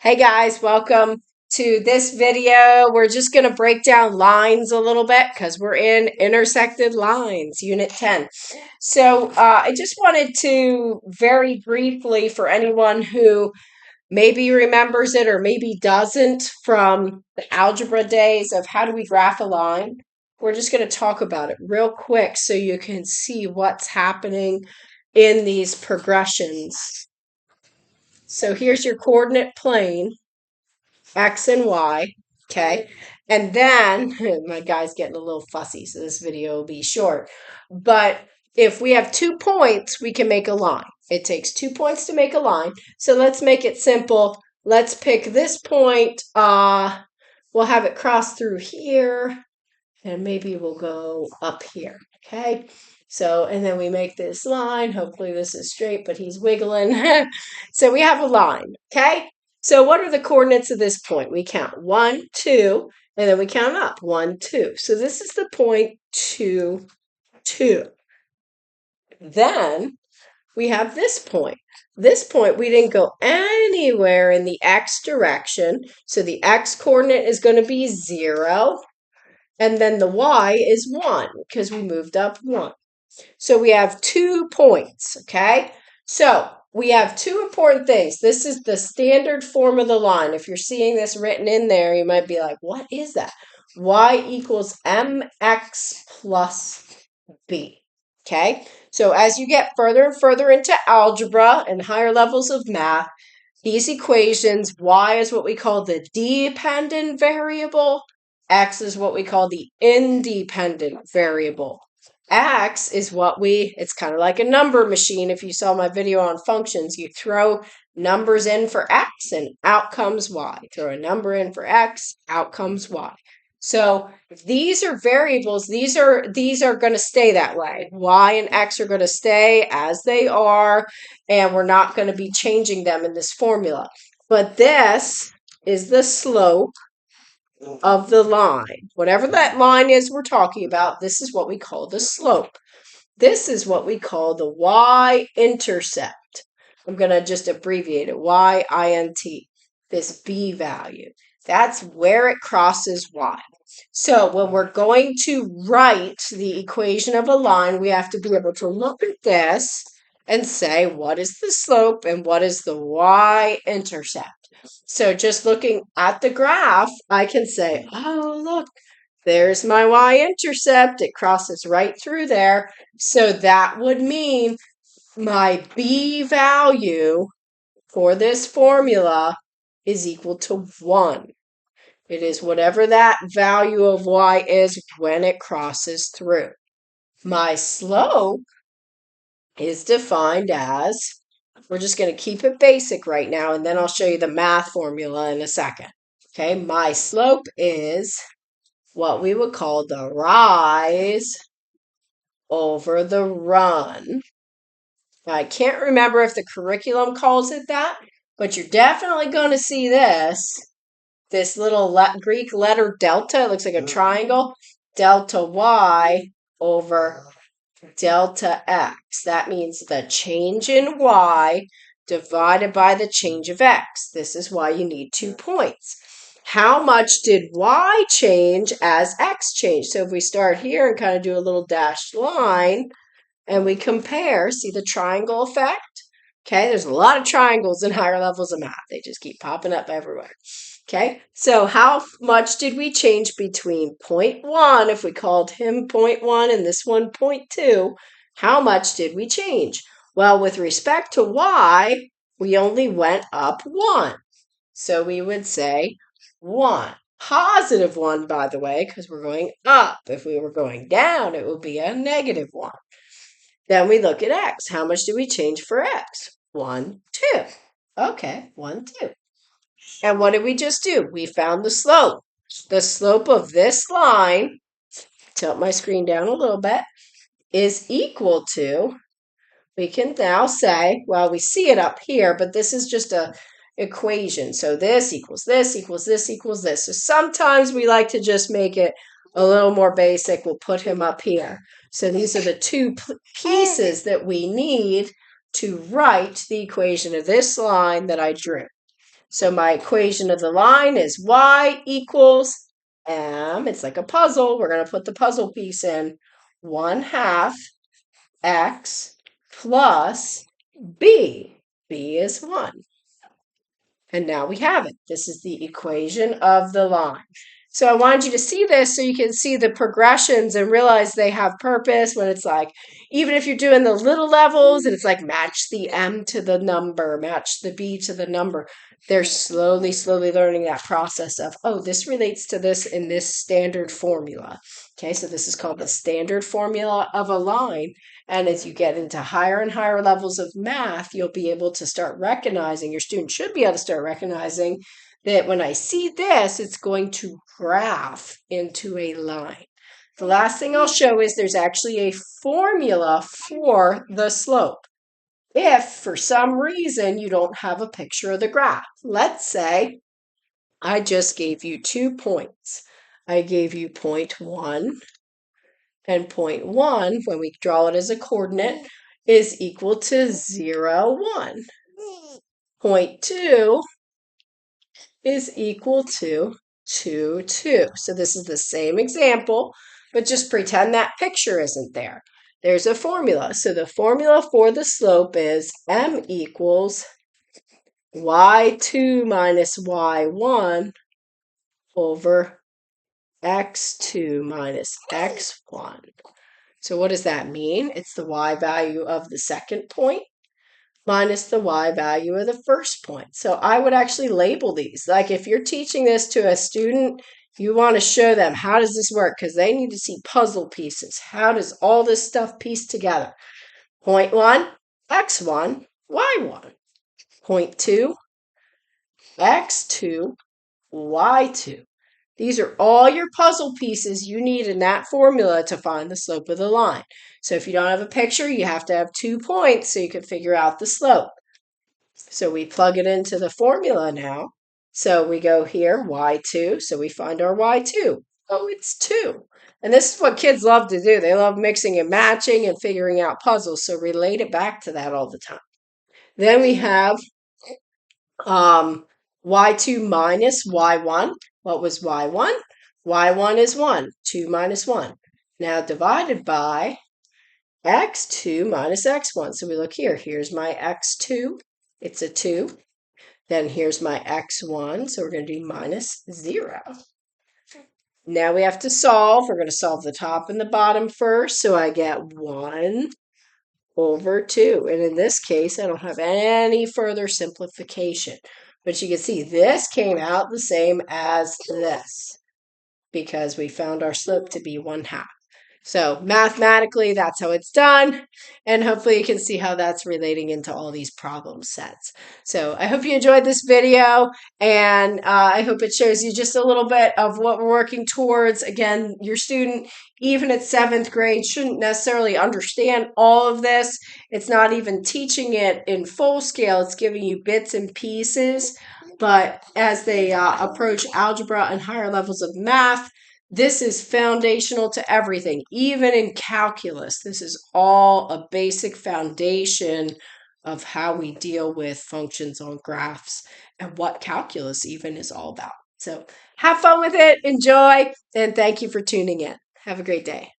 Hey guys, welcome to this video. We're just going to break down lines a little bit because we're in Intersected Lines, Unit 10. So I just wanted to very briefly, for anyone who maybe remembers it or maybe doesn't from the algebra days of how do we graph a line, we're just going to talk about it real quick so you can see what's happening in these progressions. So here's your coordinate plane. X and Y, okay? And then, my guy's getting a little fussy, so this video will be short. But if we have 2 points, we can make a line. It takes 2 points to make a line. So let's make it simple. Let's pick this point. We'll have it cross through here, and maybe we'll go up here, okay? So, and then we make this line. Hopefully this is straight, but he's wiggling. So we have a line, okay? So what are the coordinates of this point? We count 1, 2, and then we count up 1, 2. So this is the point 2, 2. Then we have this point. This point, we didn't go anywhere in the x direction. So the x coordinate is going to be 0. And then the y is 1 because we moved up 1. So we have 2 points, okay? So we have 2 important things. This is the standard form of the line. If you're seeing this written in there, you might be like, what is that? Y equals mx plus b, okay? So as you get further and further into algebra and higher levels of math, these equations, y is what we call the dependent variable, x is what we call the independent variable. X is it's kind of like a number machine. If you saw my video on functions, you throw numbers in for X and out comes Y. Throw a number in for X, out comes Y. So these are variables. These are going to stay that way. Y and X are going to stay as they are, and we're not going to be changing them in this formula. But this is the slope of the line. Whatever that line is we're talking about, this is what we call the slope. This is what we call the y-intercept. I'm going to just abbreviate it, y-int, this b value. That's where it crosses y. So when we're going to write the equation of a line, we have to be able to look at this and say, what is the slope and what is the y-intercept? So just looking at the graph, I can say, oh, look, there's my y-intercept. It crosses right through there. So that would mean my b value for this formula is equal to 1. It is whatever that value of y is when it crosses through. My slope is defined as, we're just going to keep it basic right now, and then I'll show you the math formula in a second. Okay, my slope is what we would call the rise over the run. Now, I can't remember if the curriculum calls it that, but you're definitely going to see this little Greek letter delta. It looks like a triangle. Delta y over delta x. That means the change in y divided by the change of x. This is why you need 2 points. How much did y change as x changed? So if we start here and kind of do a little dashed line and we compare, see the triangle effect? Okay, there's a lot of triangles in higher levels of math. They just keep popping up everywhere. Okay, so how much did we change between point 1, if we called him point 1 and this one point 2, how much did we change? Well, with respect to y, we only went up 1. So we would say 1. Positive 1, by the way, because we're going up. If we were going down, it would be a negative 1. Then we look at x. How much do we change for x? 1, 2. Okay, 1, 2. And what did we just do? We found the slope. The slope of this line, tilt my screen down a little bit, is equal to, we can now say, well, we see it up here, but this is just a equation. So this equals this equals this equals this. So sometimes we like to just make it a little more basic. We'll put him up here. So these are the 2 pieces that we need to write the equation of this line that I drew. So my equation of the line is y equals m. It's like a puzzle. We're going to put the puzzle piece in. 1/2 x plus b. b is 1. And now we have it. This is the equation of the line. So I wanted you to see this so you can see the progressions and realize they have purpose when it's like, even if you're doing the little levels and it's like match the M to the number, match the B to the number, they're slowly learning that process of, oh, this relates to this in this standard formula. Okay, so this is called the standard formula of a line. And as you get into higher and higher levels of math, you'll be able to start recognizing, your students should be able to start recognizing that when I see this, it's going to graph into a line. The last thing I'll show is there's actually a formula for the slope. If for some reason you don't have a picture of the graph, let's say I just gave you 2 points. I gave you point 1 and point 1, when we draw it as a coordinate, is equal to 0, 1. Point 2 is equal to 2, 2. So this is the same example, but just pretend that picture isn't there. There's a formula. So the formula for the slope is m equals y2 minus y1 over x2 minus x1. So what does that mean? It's the y value of the second point minus the y value of the first point. So I would actually label these. Like if you're teaching this to a student, you want to show them how does this work, because they need to see puzzle pieces. How does all this stuff piece together? Point 1, x1, y1. Point 2, x2, y2. These are all your puzzle pieces you need in that formula to find the slope of the line. So if you don't have a picture, you have to have 2 points so you can figure out the slope. So we plug it into the formula now. So we go here, y2, so we find our y2. Oh, it's 2. And this is what kids love to do. They love mixing and matching and figuring out puzzles, so relate it back to that all the time. Then we have y2 minus y1. What was y1? y1 is 1. 2 minus 1. Now divided by x2 minus x1. So we look here. Here's my x2. It's a 2. Then here's my x1. So we're going to do minus 0. Now we have to solve. We're going to solve the top and the bottom first. So I get 1 over 2. And in this case, I don't have any further simplification. But you can see this came out the same as this because we found our slope to be 1/2. So mathematically, that's how it's done. And hopefully you can see how that's relating into all these problem sets. So I hope you enjoyed this video, and I hope it shows you just a little bit of what we're working towards. Again, your student, even at 7th grade, shouldn't necessarily understand all of this. It's not even teaching it in full scale. It's giving you bits and pieces. But as they approach algebra and higher levels of math, this is foundational to everything, even in calculus. This is all a basic foundation of how we deal with functions on graphs and what calculus even is all about. So have fun with it, enjoy, and thank you for tuning in. Have a great day.